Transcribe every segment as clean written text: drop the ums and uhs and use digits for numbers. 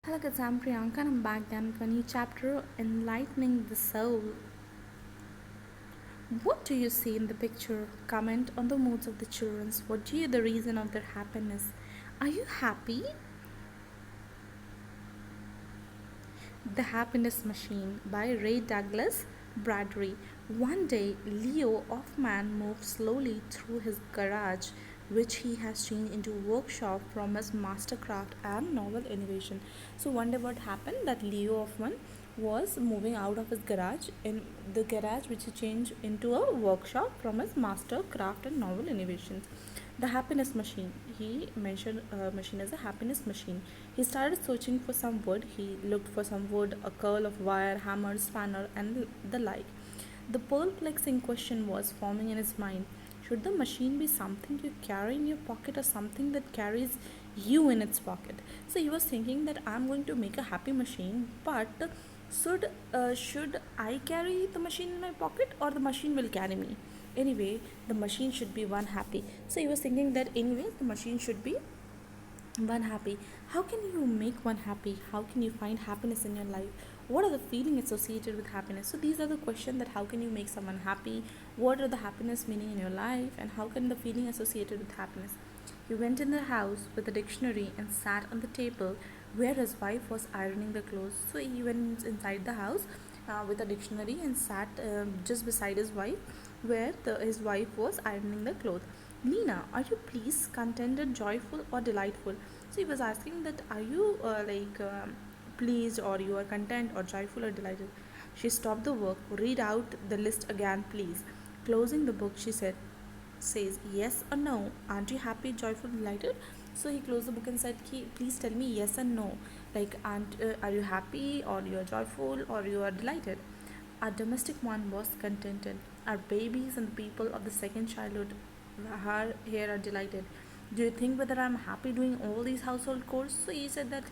Hello kids, I'm Priyanka and I'm back again with a new chapter Enlightening the Soul. What do you see in the picture? Comment on the moods of the children. What do you the reason of their happiness? Are you happy? The Happiness Machine by Ray Douglas Bradbury. One day, Leo Hoffman moved slowly through his garage, which he has changed into a workshop from his mastercraft and novel innovation. So one day, what happened that Leo Hoffman was moving out of his garage in the garage which he changed into a workshop from his master craft and novel innovations. The happiness machine. He mentioned machine as a happiness machine. He started searching for some wood. He looked for some wood, a curl of wire, hammer, spanner, and the like. The perplexing question was forming in his mind. Should the machine be something you carry in your pocket or something that carries you in its pocket? So he was thinking that I'm going to make a happy machine, but should I carry the machine in my pocket or the machine will carry me? Anyway, the machine should be one happy. So he was thinking that anyway the machine should be one happy. How can you make one happy? How can you find happiness in your life? What are the feelings associated with happiness? So these are the questions that how can you make someone happy? What are the happiness meaning in your life? And how can the feeling associated with happiness? He went in the house with a dictionary and sat on the table where his wife was ironing the clothes. So he went inside the house with a dictionary and sat just beside his wife where his wife was ironing the clothes. Lena, are you pleased, contented, joyful, or delightful? So he was asking that are you pleased or you are content or joyful or delighted? She stopped the work. Read out the list again, please. Closing the book, she says yes or no. Aren't you happy, joyful, delighted? So he closed the book and said, please tell me yes and no. Like, are you happy or you are joyful or you are delighted? Our domestic one was contented. Our babies and the people of the second childhood here are delighted. Do you think whether I'm happy doing all these household chores? So he said that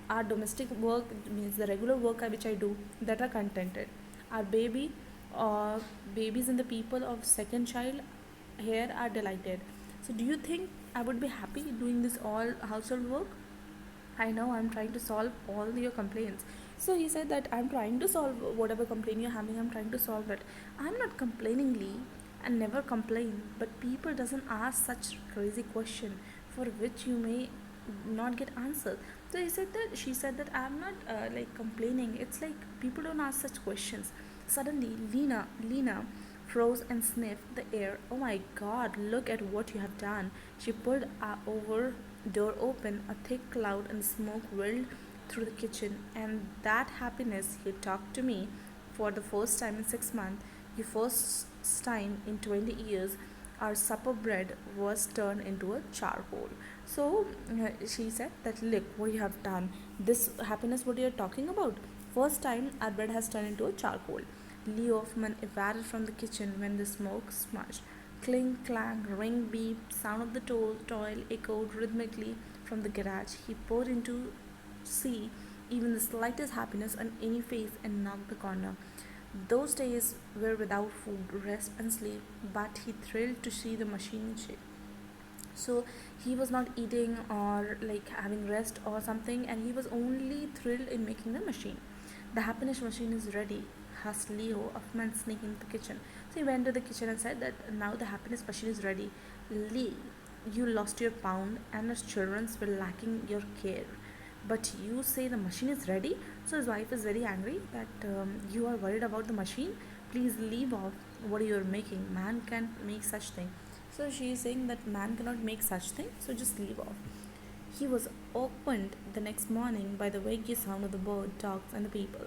our domestic work means the regular work which I do that are contented. Our babies and the people of second child here are delighted. So do you think I would be happy doing this all household work? I know I'm trying to solve all your complaints. So he said that I'm trying to solve whatever complaint you're having, I'm trying to solve it. I'm not complainingly and never complain, but people doesn't ask such crazy question for which you may not get answer. So he said that she said that I'm not complaining. It's like people don't ask such questions. Suddenly Lena froze and sniffed the air. Oh my god, look at what you have done. She pulled over door open, a thick cloud and smoke whirled through the kitchen. And that happiness, he talked to me for the first time in 6 months, the first time in 20 years, our supper bread was turned into a charcoal. So she said that look what you have done. This happiness what you are talking about. First time our bread has turned into a charcoal. Lee Hoffman evacuated from the kitchen when the smoke smudged. Clink, clank, ring, beep, sound of the toil echoed rhythmically from the garage. He poured into see even the slightest happiness on any face and knocked the corner. Those days were without food, rest, and sleep, but he thrilled to see the machine shake. So he was not eating or like having rest or something, and he was only thrilled in making the machine. The happiness machine is ready, asked Leo of man sneaking into the kitchen. So he went to the kitchen and said that now the happiness machine is ready. Lee, you lost your pound and his children were lacking your care. But you say the machine is ready? So his wife is very angry that you are worried about the machine. Please leave off what you are making. Man can't make such thing. So she is saying that man cannot make such thing. So just leave off. He was opened the next morning by the vague sound of the bird, dogs, and the people.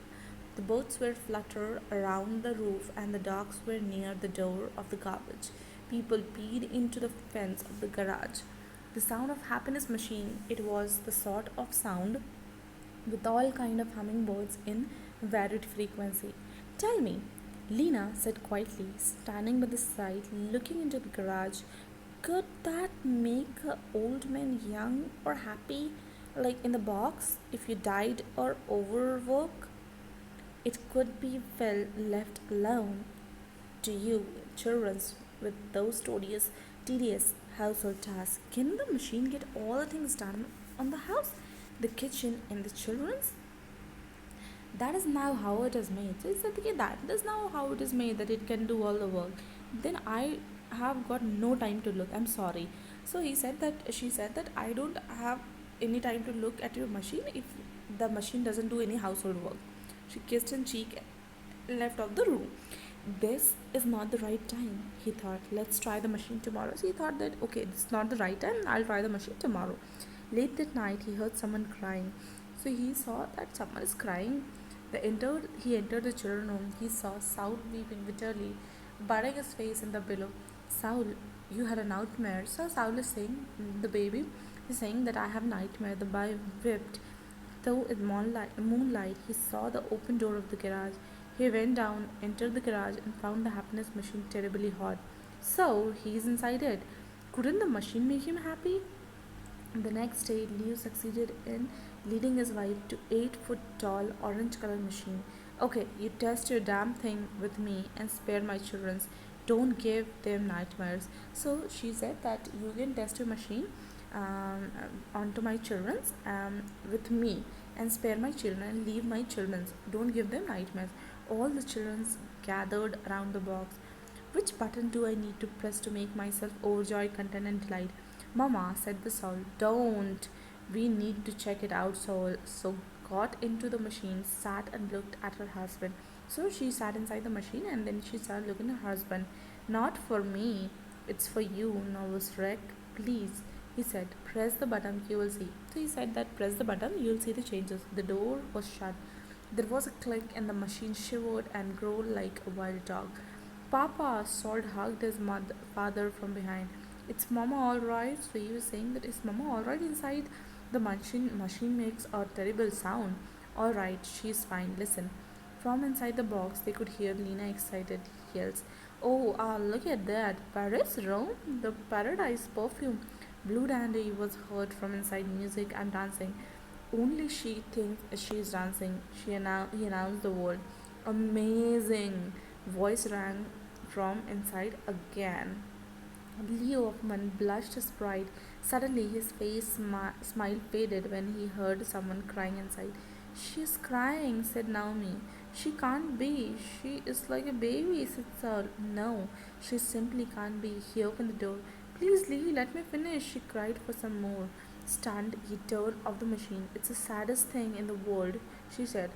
The birds were flutter around the roof, and the dogs were near the door of the garbage. People peed into the fence of the garage. The sound of happiness machine. It was the sort of sound with all kind of hummingbirds in varied frequency. Tell me, Lena said quietly, standing by the side, looking into the garage. Could that make a old man young or happy, like in the box, if you died or overwork? It could be well left alone to you, children, with those tedious household tasks. Can the machine get all the things done on the house? the kitchen, and the children's. That is now how it is made. So he said, okay, that is now how it is made, that it can do all the work. Then I have got no time to look. I'm sorry. So he said that she said that I don't have any time to look at your machine if the machine doesn't do any household work. She kissed him cheek and left off the room. This is not the right time, he thought. Let's try the machine tomorrow. So he thought that okay, this is not the right time, I'll try the machine tomorrow. Late that night he heard someone crying. So he saw that someone is crying. He entered the children's room. He saw Saul weeping bitterly, burying his face in the pillow. Saul, you had a nightmare. So Saul is saying, the baby is saying that I have nightmare. The boy wept. Though in moonlight, he saw the open door of the garage. He went down, entered the garage, and found the happiness machine terribly hot. So he's inside it. Couldn't the machine make him happy? The next day, Leo succeeded in leading his wife to 8 foot tall orange color machine. Okay, you test your damn thing with me and spare my children's. Don't give them nightmares. So she said that you can test your machine onto my children's with me and spare my children and leave my children's. Don't give them nightmares. All the children's gathered around the box. Which button do I need to press to make myself overjoyed, content, and delight? Mama, said the soul. Don't. We need to check it out, soul. So got into the machine, sat and looked at her husband. So she sat inside the machine and then she started looking at her husband. Not for me. It's for you, nervous wreck. Please, he said, press the button, you will see. So he said that press the button, you'll see the changes. The door was shut. There was a click and the machine shivered and growled like a wild dog. Papa, Salt hugged his father from behind. It's Mama all right? So he was saying that is Mama all right inside? The machine makes a terrible sound. All right, she's fine. Listen. From inside the box, they could hear Lena excited yells. Oh, look at that. Paris Rome? The paradise perfume. Blue Dandy was heard from inside music and dancing. Only she thinks she's dancing. He announced the word. Amazing. Voice rang from inside again. Leo Hoffman blushed his pride. Suddenly, his smile faded when he heard someone crying inside. She's crying, said Naomi. She can't be. She is like a baby, said Saul. No, she simply can't be. He opened the door. Please, Lee, let me finish. She cried for some more. Stunned, he turned off the machine. It's the saddest thing in the world, she said.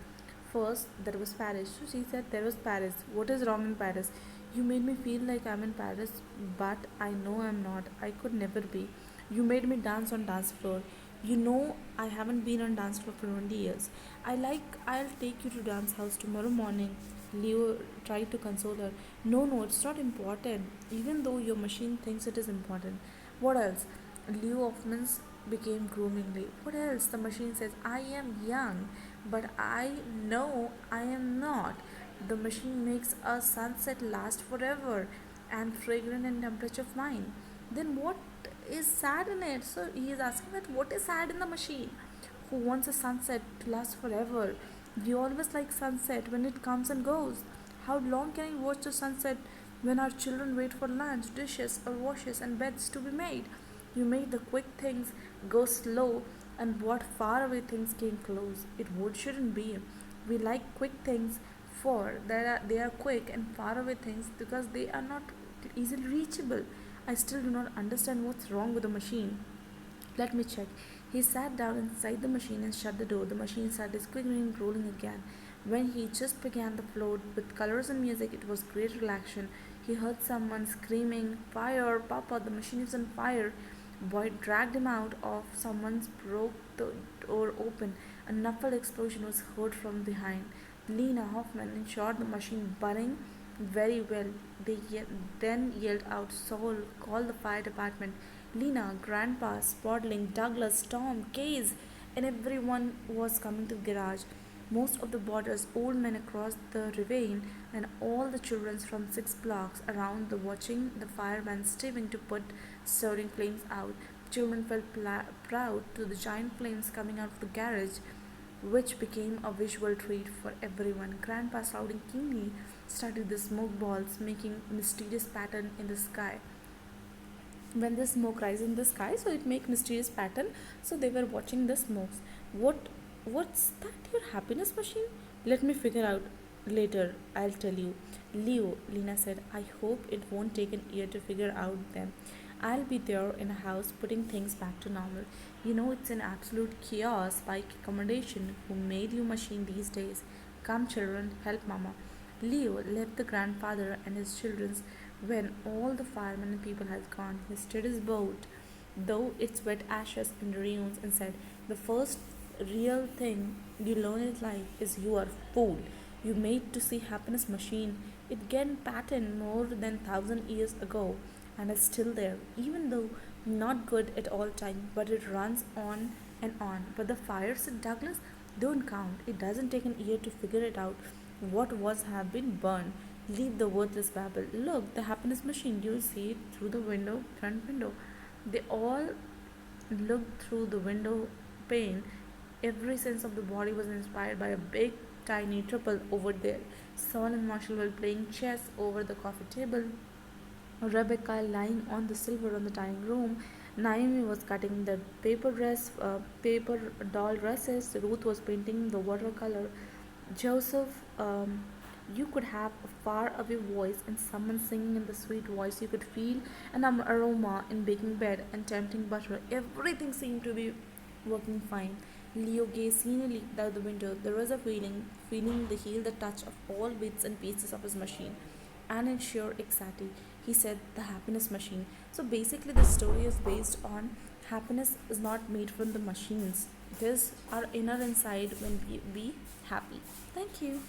First, there was Paris. So she said, there was Paris. What is wrong in Paris? You made me feel like I'm in Paris, but I know I'm not. I could never be. You made me dance on dance floor. You know I haven't been on dance floor for 20 years. I'll take you to dance house tomorrow morning. Leo tried to console her. No, no, it's not important. Even though your machine thinks it is important. What else? Leo Hoffman's became groomingly. What else? The machine says, I am young, but I know I am not. The machine makes a sunset last forever and fragrant and temperature fine. Then what is sad in it? So he is asking that what is sad in the machine? Who wants a sunset to last forever? We always like sunset when it comes and goes. How long can I watch the sunset when our children wait for lunch, dishes, or washes and beds to be made? You made the quick things go slow and what far away things came close. It would shouldn't be. We like quick things for they are quick and far away things because they are not easily reachable. I still do not understand what's wrong with the machine. Let me check. He sat down inside the machine and shut the door. The machine started squiggling and rolling again. When he just began the float with colors and music, it was great relaxation. He heard someone screaming, Fire, Papa, the machine is on fire. Boy dragged him out of someone's broke the door open. A muffled explosion was heard from behind. Lena Hoffman ensured the machine burning very well. They then yelled out, Saul, call the fire department. Lena, Grandpa, Spotling, Douglas, Tom, Case, and everyone was coming to the garage. Most of the boarders, old men across the ravine, and all the children from 6 blocks around the watching the firemen striving to put soaring flames out. Children felt proud to the giant flames coming out of the garage, which became a visual treat for everyone. Grandpa, shouting keenly, started the smoke balls making mysterious pattern in the sky. When the smoke rises in the sky, so it make mysterious pattern. So they were watching the smokes. What what's that your happiness machine? Let me figure out later, I'll tell you. Leo, Lena said, I hope it won't take an year to figure out them. I'll be there in a house putting things back to normal. You know it's an absolute chaos by accommodation. Who made you machine these days? Come children, help mama. Leo left the grandfather and his children's when all the firemen and people had gone. He stood his boat, though its wet ashes and ruins, and said, the first real thing you learn in life is you are a fool. You made to see happiness machine. It gained patent more than 1,000 years ago and is still there, even though not good at all time, but it runs on and on. But the fires, said Douglas, don't count. It doesn't take an year to figure it out. What was have been burned. Leave the worthless babble. Look, the happiness machine. You'll see it through the window, front window. They all looked through the window pane. Every sense of the body was inspired by a big, tiny triple over there. Saul and Marshall were playing chess over the coffee table. Rebecca lying on the silver on the dining room. Naomi was cutting the paper doll dresses. Ruth was painting the watercolor. Joseph, you could have a far away voice and someone singing in the sweet voice. You could feel an aroma in baking bread and tempting butter. Everything seemed to be working fine. Leo gazed serenely out the window. There was a feeling the heel, the touch of all bits and pieces of his machine. And in sheer anxiety, he said, the happiness machine. So basically, the story is based on happiness is not made from the machines. It is our inner inside when we be happy. Thank you.